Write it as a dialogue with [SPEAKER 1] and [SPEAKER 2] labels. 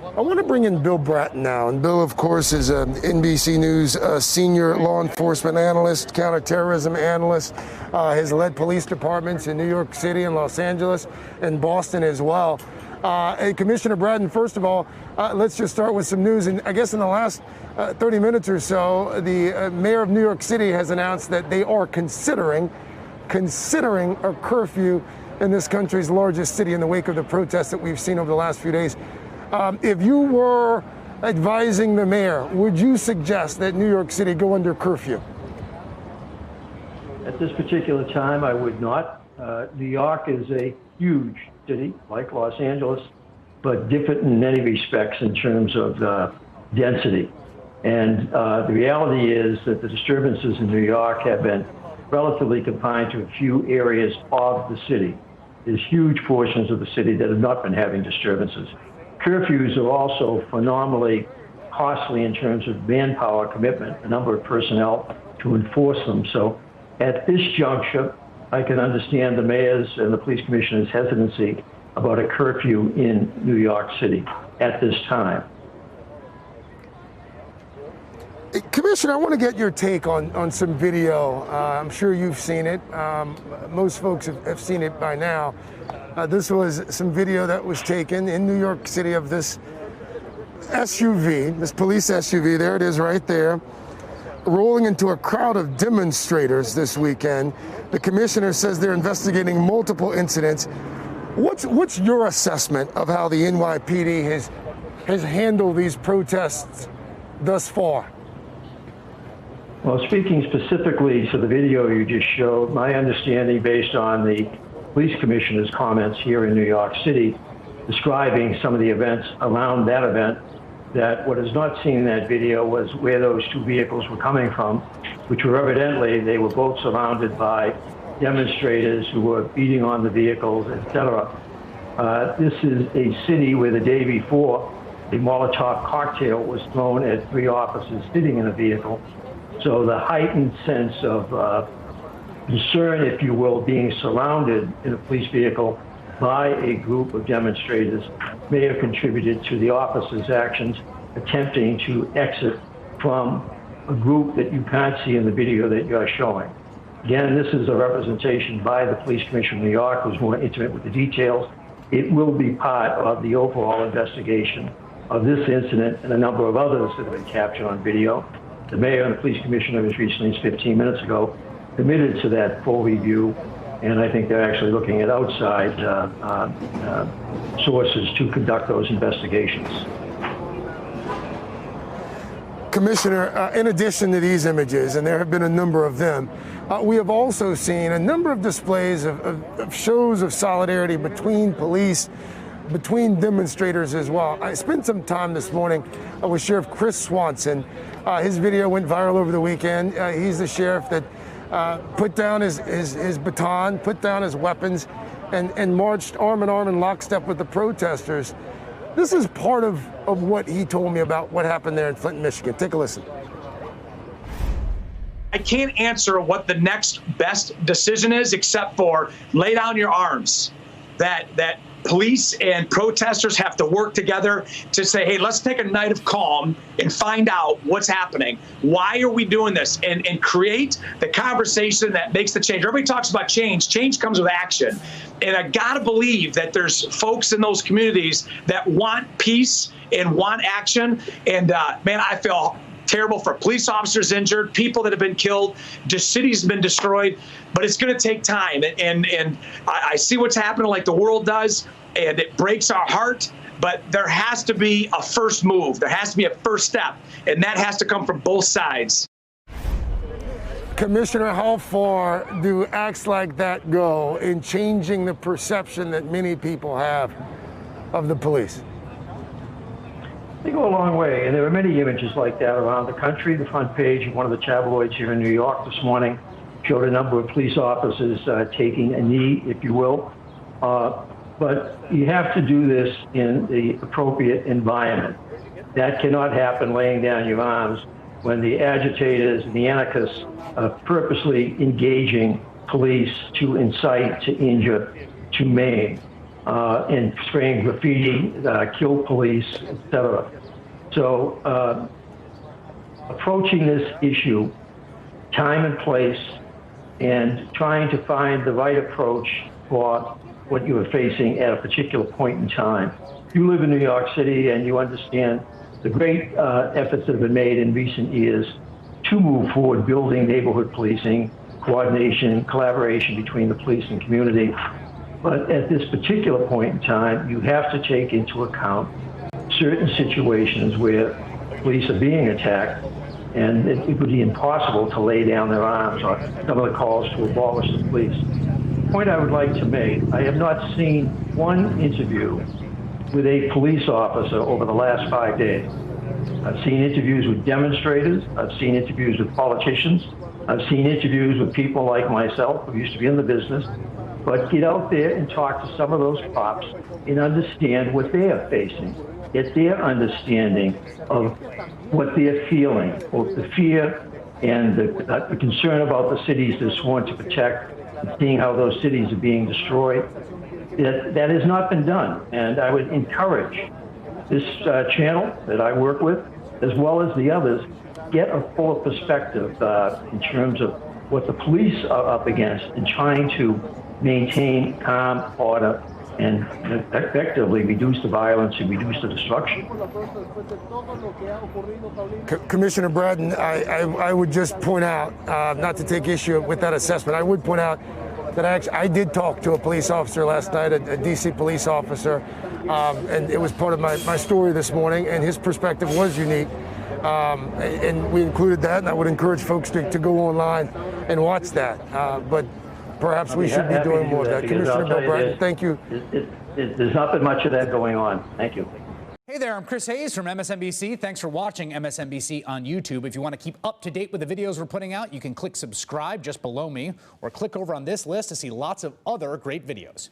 [SPEAKER 1] I want to bring in Bill Bratton now. And Bill, of course, is an NBC News senior law enforcement analyst, counterterrorism analyst, has led police departments in New York City and Los Angeles and Boston as well. Hey, Commissioner Bratton, first of all, let's just start with some news. And I guess in the last 30 minutes or so, the mayor of New York City has announced that they are considering a curfew in this country's largest city in the wake of the protests that we've seen over the last few days. If you were advising the mayor, would you suggest that New York City go under curfew?
[SPEAKER 2] At this particular time, I would not. New York is a huge city, like Los Angeles, but different in many respects in terms of density. And the reality is that the disturbances in New York have been relatively confined to a few areas of the city. There's huge portions of the city that have not been having disturbances. Curfews are also phenomenally costly in terms of manpower commitment, the number of personnel to enforce them. So at this juncture, I can understand the mayor's and the police commissioner's hesitancy about a curfew in New York City at this time.
[SPEAKER 1] Commissioner, I want to get your take on some video. I'm sure you've seen it. Most folks have seen it by now. This was some video that was taken in New York City of this SUV, this police SUV, there it is right there, rolling into a crowd of demonstrators this weekend. The commissioner says they're investigating multiple incidents. What's your assessment of how the NYPD has handled these protests thus far?
[SPEAKER 2] Well, speaking specifically to the video you just showed, my understanding based on the police commissioner's comments here in New York City, describing some of the events around that event, that what is not seen in that video was where those two vehicles were coming from, which were evidently, they were both surrounded by demonstrators who were beating on the vehicles, etc. This is a city where the day before, a Molotov cocktail was thrown at 3 officers sitting in a vehicle. So the heightened sense of concern, if you will, being surrounded in a police vehicle by a group of demonstrators may have contributed to the officers' actions attempting to exit from a group that you can't see in the video that you're showing. Again, this is a representation by the police commissioner of New York, who's more intimate with the details. It will be part of the overall investigation of this incident and a number of others that have been captured on video. The mayor and the police commissioner, as recently as 15 minutes ago, committed to that full review, and I think they're actually looking at outside sources to conduct those investigations.
[SPEAKER 1] Commissioner, in addition to these images, and there have been a number of them, we have also seen a number of displays of shows of solidarity between police, between demonstrators as well. I spent some time this morning with Sheriff Chris Swanson. His video went viral over the weekend. He's the sheriff that put down his baton, put down his weapons, and marched arm in arm in lockstep with the protesters. This is part of what he told me about what happened there in Flint, Michigan. Take a listen.
[SPEAKER 3] I can't answer what the next best decision is except for lay down your arms. That police and protesters have to work together to say, hey, let's take a night of calm and find out what's happening. Why are we doing this? And create the conversation that makes the change. Everybody talks about change. Change comes with action. And I got to believe that there's folks in those communities that want peace and want action. And man, I feel terrible for police officers injured, people that have been killed, just cities have been destroyed, but it's going to take time. And I see what's happening like the world does, and it breaks our heart, but there has to be a first move. There has to be a first step, and that has to come from both sides.
[SPEAKER 1] Commissioner, how far do acts like that go in changing the perception that many people have of the police?
[SPEAKER 2] They go a long way, and there are many images like that around the country. The front page of one of the tabloids here in New York this morning showed a number of police officers taking a knee, if you will. But you have to do this in the appropriate environment. That cannot happen laying down your arms when the agitators and the anarchists are purposely engaging police to incite, to injure, to maim. and spraying graffiti, killed police, etc. So approaching this issue, time and place, and trying to find the right approach for what you are facing at a particular point in time. You live in New York City and you understand the great efforts that have been made in recent years to move forward building neighborhood policing, coordination, collaboration between the police and community. But at this particular point in time, you have to take into account certain situations where police are being attacked, and it would be impossible to lay down their arms on some of the calls to abolish the police. The point I would like to make, I have not seen one interview with a police officer over the last 5 days. I've seen interviews with demonstrators. I've seen interviews with politicians. I've seen interviews with people like myself who used to be in the business. But get out there and talk to some of those cops and understand what they are facing. Get their understanding of what they're feeling, both the fear and the concern about the cities they're sworn to protect, and seeing how those cities are being destroyed. That has not been done. And I would encourage this channel that I work with, as well as the others, get a fuller perspective in terms of what the police are up against and trying to maintain calm, order, and effectively reduce the violence and reduce the destruction.
[SPEAKER 1] Commissioner Bratton, I would just point out, not to take issue with that assessment, I would point out that I did talk to a police officer last night, a DC police officer, and it was part of my story this morning, and his perspective was unique. And we included that, and I would encourage folks to go online and watch that. But perhaps we should be doing more of that. Commissioner Bill Bratton, thank you.
[SPEAKER 2] There's not been much of that going on. Thank you.
[SPEAKER 4] Hey there, I'm Chris Hayes from MSNBC. Thanks for watching MSNBC on YouTube. If you want to keep up to date with the videos we're putting out, you can click subscribe just below me, or click over on this list to see lots of other great videos.